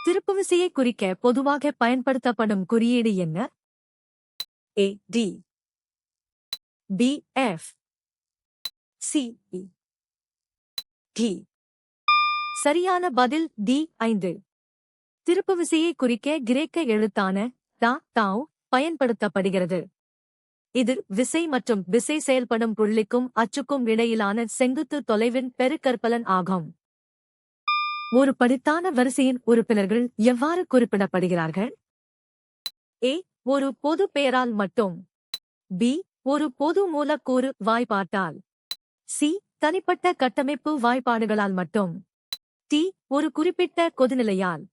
திருப்புவிசையை குறிக்க பொதுவாக பயன்படுத்தப்படும் குறியீடு என்ன? A D B F C E D. சரியான பதில் D 5. திருப்புவிசையை குறிக்க கிரேக்க எழுத்தான தாவ் பயன்படுத்தப்படுகிறது. இது விசை மற்றும் விசை செயல்படும் புள்ளிக்கும் அச்சுக்கும் இடையிலான செங்குத்து தொலைவின் பெருக்கற்பலன் ஆகும். ஒரு படித்தான வரிசையின் உறுப்பினர்கள் எவ்வாறு குறிப்பிடப்படுகிறார்கள்? A ஒரு பொது பெயரால் மட்டும். B ஒரு பொது மூலக்கூறு வாய்ப்பாட்டால். C தனிப்பட்ட கட்டமைப்பு வாய்ப்பாடுகளால் மட்டும். T ஒரு குறிப்பிட்ட கொதிநிலையால்.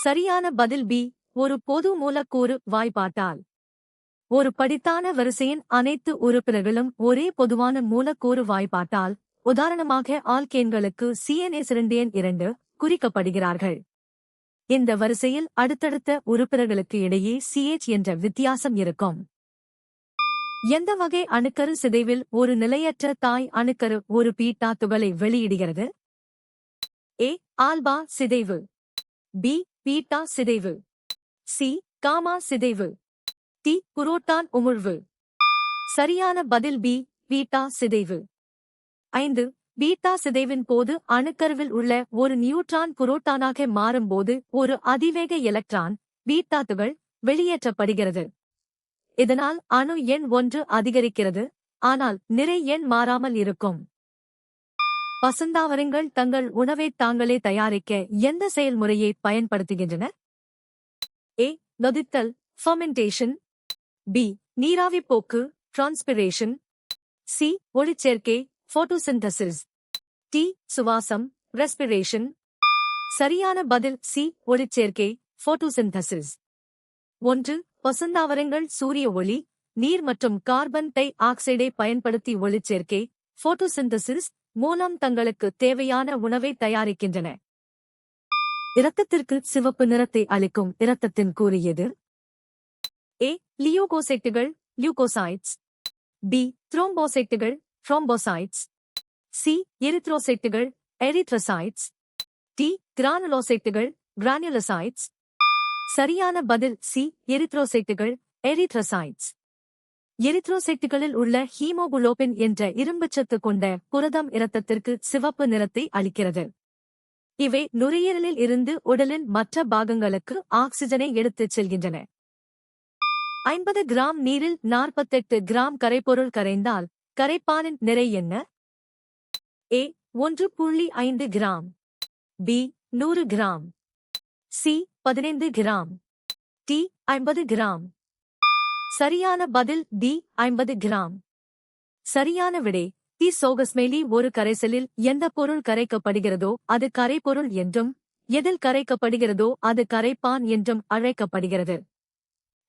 சரியான பதில் B ஒரு பொது மூலக்கூறு வாய்ப்பாட்டால். ஒரு படித்தான வரிசையின் அனைத்து உறுப்பினர்களும் ஒரே பொதுவான மூலக்கூறு வாய்ப்பாட்டால், உதாரணமாக ஆல்கேன்களுக்கு CN2 குறிக்கப்படுகிறார்கள். இந்த வரிசையில் அடுத்தடுத்த உறுப்பினர்களுக்கு இடையே CH என்ற வித்தியாசம் இருக்கும். எந்த வகை அணுக்கரு சிதைவில் ஒரு நிலையற்ற தாய் அணுக்கரு ஒரு பீட்டா துகளை வெளியிடுகிறது? A ஆல்பா சிதைவு. B பீட்டா சிதைவு. C காமா சிதைவு. D புரோட்டான் உமிழ்வு. சரியான பதில் B பீட்டா சிதைவு. 5. பீட்டா சிதைவின் போது அணுக்கருவில் உள்ள ஒரு நியூட்ரான் புரோட்டானாக மாறும்போது ஒரு அதிவேக எலக்ட்ரான் பீட்டா துகள் வெளியேற்றப்படுகிறது. இதனால் அணு எண் 1 அதிகரிக்கிறது, ஆனால் நிறை எண் மாறாமல் இருக்கும். பசுந்தாவரங்கள் தங்கள் உணவை தாங்களே தயாரிக்க எந்த செயல்முறையை பயன்படுத்துகின்றன? A நொதித்தல் ஃபெர்மெண்டேஷன். B நீராவி போக்கு டிரான்ஸ்பிரேஷன். C ஒளிச்சேர்க்கை போட்டோசிந்தசிஸ். T சுவாசம் ரெஸ்பிரேஷன். சரியான பதில் C ஒளிச்சேர்க்கை போட்டோசிந்தசிஸ். 1. பசுந்தாவரங்கள் சூரிய ஒளி, நீர் மற்றும் கார்பன் டை ஆக்சைடை பயன்படுத்தி ஒளிச்சேர்க்கை போட்டோசிந்தசிஸ் மூலம் தங்களுக்கு தேவையான உணவை தயாரிக்கின்றன. இரத்தத்திற்கு சிவப்பு நிறத்தை அளிக்கும் இரத்தத்தின் கூறியது? A லியூகோசைட்டுகள் லியூகோசைட்ஸ். B த்ரோம்போசைட்டுகள் த்ரோம்போசைட்ஸ். C எரித்ரோசைட்டுகள் எரித்ரோசைட்ஸ். D கிரானுலோசைட்டுகள் கிரானுலோசைட்ஸ். சரியான பதில் C எரித்ரோசைட்டுகள் எரித்ரோசைட்ஸ். எரித்ரோசைட்டுகளில் உள்ள ஹீமோகுளோபின் என்ற இரும்புச்சத்து கொண்ட புரதம் இரத்தத்திற்கு சிவப்பு நிறத்தை அளிக்கிறது. இவை நுரையீரலில் இருந்து உடலின் மற்ற பாகங்களுக்கு ஆக்சிஜனை எடுத்துச் செல்கின்றன. 50 கிராம் நீரில் 48 கிராம் கரைப்பொருள் கரைந்தால் கரைப்பானின் நிறை என்ன? A 1.5 gram. B 100 gram. C 15 gram. T 50 gram. சரியான பதில் D 50 கிராம். சரியான விடை டி சோகஸ்மெலி. ஒரு கரைசலில் எந்த பொருள் கரைக்கப்படுகிறதோ அது கரைப்பொருள் என்றும், எதில் கரைக்கப்படுகிறதோ அது கரைப்பான் என்றும் அழைக்கப்படுகிறது.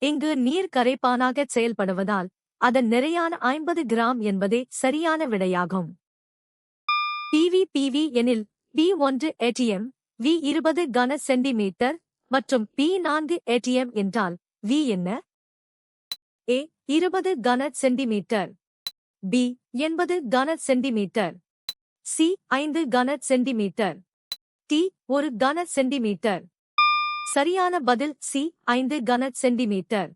இங்கு நீர் கரைப்பானாகச் செயல்படுவதால் அதன் நிறையான 50 கிராம் என்பதே சரியான விடையாகும். PV எனில் V1 ஏடிஎம், V20 கன சென்டிமீட்டர் மற்றும் P4 ஏடிஎம் என்றால் V என்ன? A 20 கன சென்டிமீட்டர். B 80 கன சென்டிமீட்டர். C 5 கன சென்டிமீட்டர். T 1 கன சென்டிமீட்டர். சரியான பதில் C 5 கன சென்டிமீட்டர்.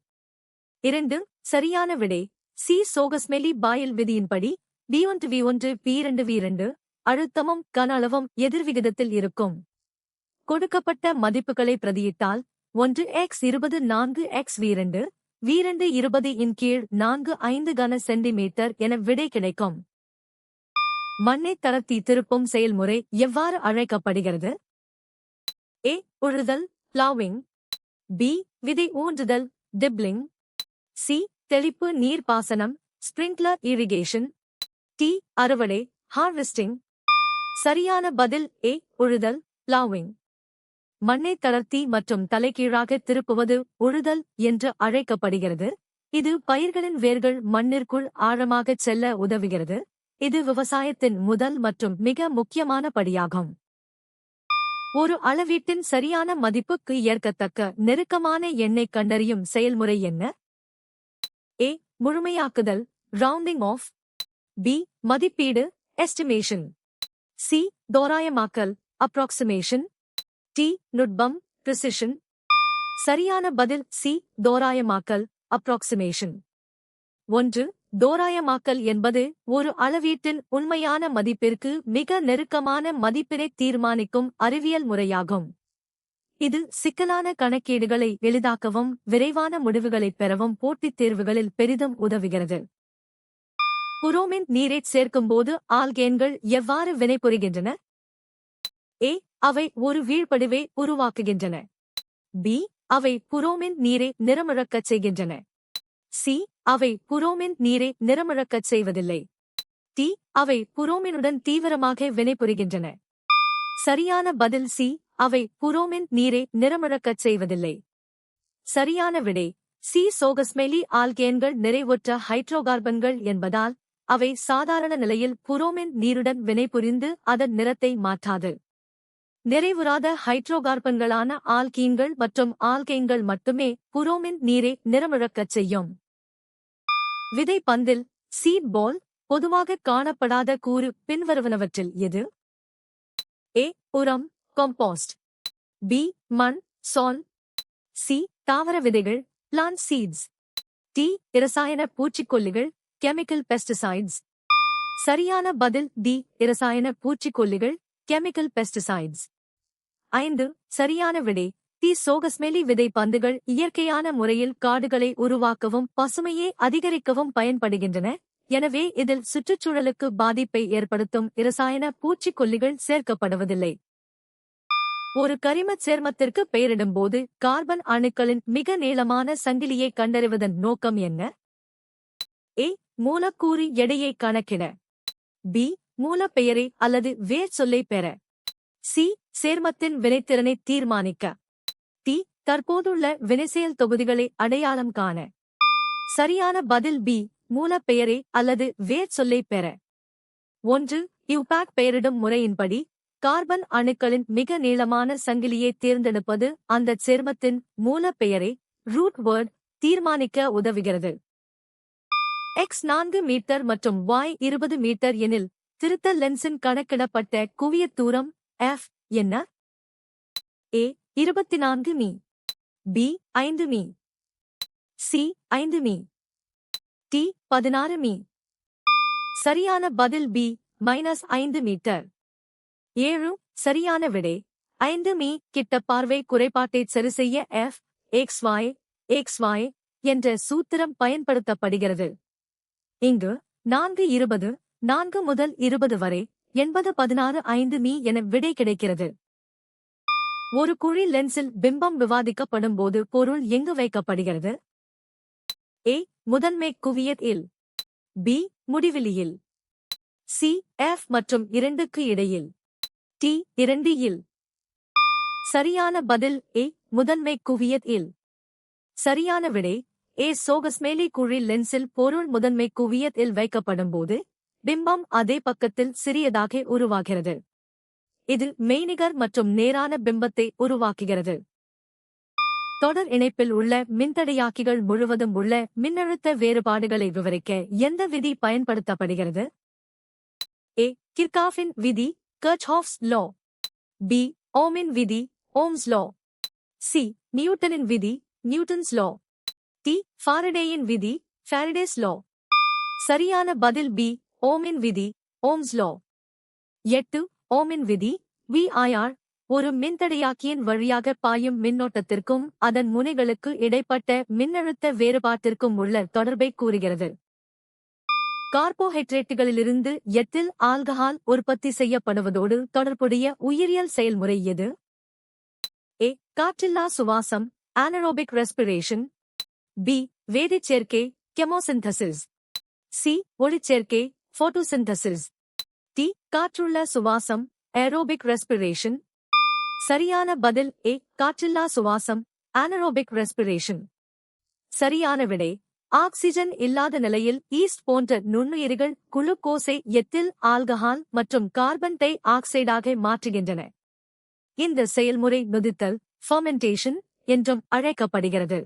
2. சரியான விடை C. சோகஸ்மெலி பாயில் விதியின்படி V1 P2 அழுத்தமும் கன அளவும் எதிர்விகிதத்தில் இருக்கும். கொடுக்கப்பட்ட மதிப்புகளை பிரதியிட்டால் 1x20 4x V2 20 இன் கீழ் 4 5 கன சென்டிமீட்டர் என விடை கிடைக்கும். மண்ணை தளர்த்தி திருப்பும் செயல்முறை எவ்வாறு அழைக்கப்படுகிறது? A உழுதல் பிளவுவிங். B விதை ஊன்றுதல் டிப்ளிங். C தெளிப்பு நீர் பாசனம் ஸ்பிரிங்க்லர் இரிகேஷன். T அறுவடை ஹார்வெஸ்டிங். சரியான பதில் A உழுதல் பிளவுவிங். மண்ணை தளர்த்தி மற்றும் தலைகீழாக திருப்புவது உழுதல் என்று அழைக்கப்படுகிறது. இது பயிர்களின் வேர்கள் மண்ணிற்குள் ஆழமாகச் செல்ல உதவுகிறது. இது விவசாயத்தின் முதல் மற்றும் மிக முக்கியமான படியாகும். ஒரு அளவீட்டின் சரியான மதிப்புக்கு ஏற்கத்தக்க நெருக்கமான எண்ணை கண்டறியும் செயல்முறை என்ன? A முழுமையாக்குதல் ரவுண்டிங் ஆஃப். B மதிப்பீடு எஸ்டிமேஷன். C தோராயமாக்கல் அப்ராக்சிமேஷன். T நுட்பம் precision. சரியான பதில் சி. தோராயமாக்கல், approximation. 1. தோராயமாக்கல் என்பது ஒரு அளவீட்டின் உண்மையான மதிப்பிற்கு மிக நெருக்கமான மதிப்பினை தீர்மானிக்கும் அறிவியல் முறையாகும். இது சிக்கலான கணக்கீடுகளை எளிதாக்கவும் விரைவான முடிவுகளைப் பெறவும் போட்டித் தேர்வுகளில் பெரிதும் உதவுகிறது. புரோமின் நீரைச் சேர்க்கும்போது ஆல்கேன்கள் எவ்வாறு வினைபுரிகின்றன? ஏ. அவை ஒரு வீழ்படிவை உருவாக்குகின்றன. பி. அவை புரோமின் நீரை நிறமிழக்கச் செய்கின்றன. சி. அவை புரோமின் நீரை நிறமிழக்கச் செய்வதில்லை. டி. அவை புரோமினுடன் தீவிரமாக வினைபுரிகின்றன. சரியான பதில் சி. அவை புரோமின் நீரை நிறமிழக்கச் செய்வதில்லை. சரியான விடை சி. சோகஸ்மெலி ஆல்கேன்கள் நிறைவுற்ற ஹைட்ரோகார்பன்கள் என்பதால் அவை சாதாரண நிலையில் புரோமின் நீருடன் வினைபுரிந்து அதன் நிறத்தை மாற்றாது. நிறைவுறாத ஹைட்ரோகார்பன்களான ஆல்கீன்கள் மற்றும் ஆல்கைன்கள் மட்டுமே புரோமின் நீரை நிறமிழக்கச் செய்யும். விதை பந்தில் சீட் பால் பொதுவாக காணப்படாத கூறு பின்வருவனவற்றில் எது? ஏ. உரம், compost. பி. மண், சால். சி. தாவர விதைகள், plant seeds. டி. இரசாயன பூச்சிக்கொல்லிகள், chemical pesticides. சரியான பதில் டி. இரசாயன பூச்சிக்கொல்லிகள், chemical pesticides. 5. சரியான விடை டி. சோகஸ்மெலி விதை பந்துகள் இயற்கையான முறையில் காடுகளை உருவாக்கவும் பசுமையை அதிகரிக்கவும் பயன்படுகின்றன. எனவே இதில் சுற்றுச்சூழலுக்கு பாதிப்பை ஏற்படுத்தும் இரசாயன பூச்சிக்கொல்லிகள் சேர்க்கப்படுவதில்லை. ஒரு கரிமச் சேர்மத்திற்கு பெயரிடும்போது கார்பன் அணுக்களின் மிக நீளமான சங்கிலியை கண்டறிவதன் நோக்கம் என்ன? ஏ. மூலக்கூறு எடையை கணக்கிட. பி. மூலப்பெயரை அல்லது வேர் சொல்லை பெற. சி. சேர்மத்தின் வினைத்திறனை தீர்மானிக்க. டி. தற்போதுள்ள வினைசெயல் தொகுதிகளை அடையாளம் காண. சரியான பதில் பி. மூலப்பெயரை அல்லது வேர் சொல்லை பெற. 1. யூபாக் பெயரிடும் முறையின்படி கார்பன் அணுக்களின் மிக நீளமான சங்கிலியை தேர்ந்தெடுப்பது அந்தச் சேர்மத்தின் மூலப்பெயரை ரூட் வேர்ட் தீர்மானிக்க உதவுகிறது. x 4 மீட்டர் மற்றும் y 20 மீட்டர் எனில் திருத்தல் லென்ஸின் கணக்கிடப்பட்ட குவியத் தூரம் f என்ன? ஏ. 24 மீ. பி. 5 மீ. சி. 5 மீ. டி. 16 மீ. சரியான பதில் பி. -5 மீட்டர். 7. சரியான விடை 5 மீ. கிட்ட பார்வை குறைபாட்டைச் சரிசெய்ய f(xy) என்ற சூத்திரம் பயன்படுத்தப்படுகிறது. இங்கு 4 4 முதல் 20 வரை 80 16 5 மீ என விடை கிடைக்கிறது. ஒரு குழி லென்ஸில் பிம்பம் விவாதிக்கப்படும் போது பொருள் எங்கு வைக்கப்படுகிறது? ஏ. முதன்மை குவியத் இல். பி. முடிவிலியில். சி. f மற்றும் 2க்கு இடையில். டி. 2 இல். சரியான பதில் ஏ. முதன்மை குவியத் இல். சரியான விடை ஏ. சோகஸ்மெலி குழி லென்ஸில் பொருள் முதன்மை குவியத் இல் வைக்கப்படும்போது பிம்பம் அதே பக்கத்தில் சிறியதாக உருவாகிறது. இது மெய்நிகர் மற்றும் நேரான பிம்பத்தை உருவாக்குகிறது. தொடர் இணைப்பில் உள்ள மின்தடையாக்கிகள் முழுவதும் உள்ள மின்னழுத்த வேறுபாடுகளை விவரிக்க எந்த விதி பயன்படுத்தப்படுகிறது? ஏ. கிர்காஃபின் விதி, கர்ச்ஹாஃப்ஸ் லா. பி. ஓமின் விதி, ஓம்ஸ் லா. சி. நியூட்டனின் விதி, நியூட்டன்ஸ் லா. டி. ஃபாரடேயின் விதி, ஃபாரடேஸ் லா. சரியான பதில் பி. ஓமின் விதி, ஓம்ஸ் லா. 8. ஓமின் விதி VIR ஒரு மின்தடையாக்கியின் வழியாக பாயும் மின்னோட்டத்திற்கும் அதன் முனைகளுக்கு இடைப்பட்ட மின்னழுத்த வேறுபாட்டிற்கும் உள்ள தொடர்பை கூறுகிறது. கார்போஹைட்ரேட்டுகளிலிருந்து எத்தில் ஆல்கஹால் உற்பத்தி செய்யப்படுவதோடு தொடர்புடைய உயிரியல் செயல்முறை எது? ஏ. காற்றில்லா சுவாசம், anaerobic respiration. பி. வேதிச்சேர்க்கை, கெமோசிந்தசிஸ். சி. ஒளிச்சேர்க்கை, photosynthesis. டி. காற்றுள்ள சுவாசம், aerobic respiration. சரியான பதில் ஏ. காற்றில்லா சுவாசம், anaerobic respiration. சரியான விடை ஆக்சிஜன் இல்லாத நிலையில் ஈஸ்ட் போன்ற நுண்ணுயிரிகள் குளுக்கோஸை எத்தில் ஆல்கஹால் மற்றும் கார்பன் டை ஆக்சைடாக மாற்றுகின்றன. இந்த செயல்முறை நொதித்தல் ஃபெர்மெண்டேஷன் என்றும் அழைக்கப்படுகிறது.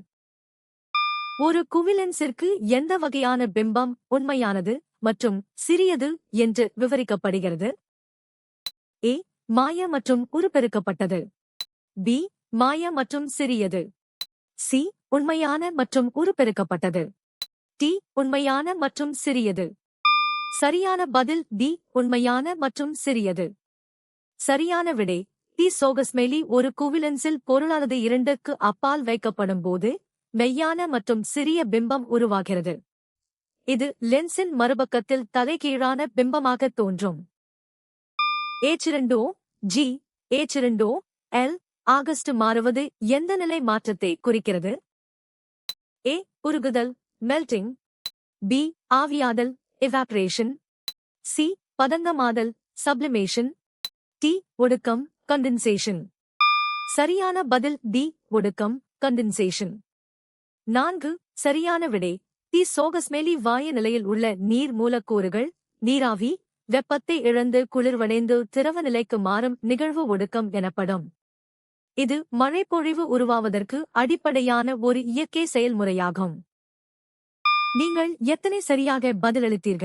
ஒரு குவிலென்ஸிற்கு எந்த வகையான பிம்பம் உண்மையானது மற்றும் சிறியது என்று விவரிக்கப்படுகிறது? ஏ. மாய மற்றும் உருப்பெருக்கப்பட்டது. பி. மாய மற்றும் சிறியது. சி உண்மையான மற்றும் உருப்பெருக்கப்பட்டது. டி உண்மையான மற்றும் சிறியது. சரியான பதில் டி உண்மையான மற்றும் சிறியது. சரியான விடை டி சோகஸ்மெலி. ஒரு குவிலன்ஸில் பொருளானது 2க்கு அப்பால் வைக்கப்படும் போது மெய்யான மற்றும் சிறிய பிம்பம் உருவாகிறது. இது லென்ஸின் மறுபக்கத்தில் தலைகீழான பிம்பமாக தோன்றும். H2O G H2O L August மாறுவது எந்த நிலை மாற்றத்தை குறிக்கிறது? A உருகுதல் மெல்டிங். B ஆவியாதல் எவாப்ரேஷன். C பதங்கமாதல் சப்ளிமேஷன். T ஒடுக்கம் கண்டென்சேஷன். சரியான பதில் டி ஒடுக்கம் கண்டென்சேஷன். 4 சரியான விடை டி சோகஸ்மெலி. வாயு நிலையில் உள்ள நீர் மூலக்கூறுகள் நீராவி வெப்பத்தை இழந்து குளிர்வடைந்து திரவ நிலைக்கு மாறும் நிகழ்வு ஒடுக்கம் எனப்படும். இது மழைப்பொழிவு உருவாவதற்கு அடிப்படையான ஒரு இயற்கை செயல்முறையாகும். நீங்கள் எத்தனை சரியாக பதிலளித்தீர்கள்?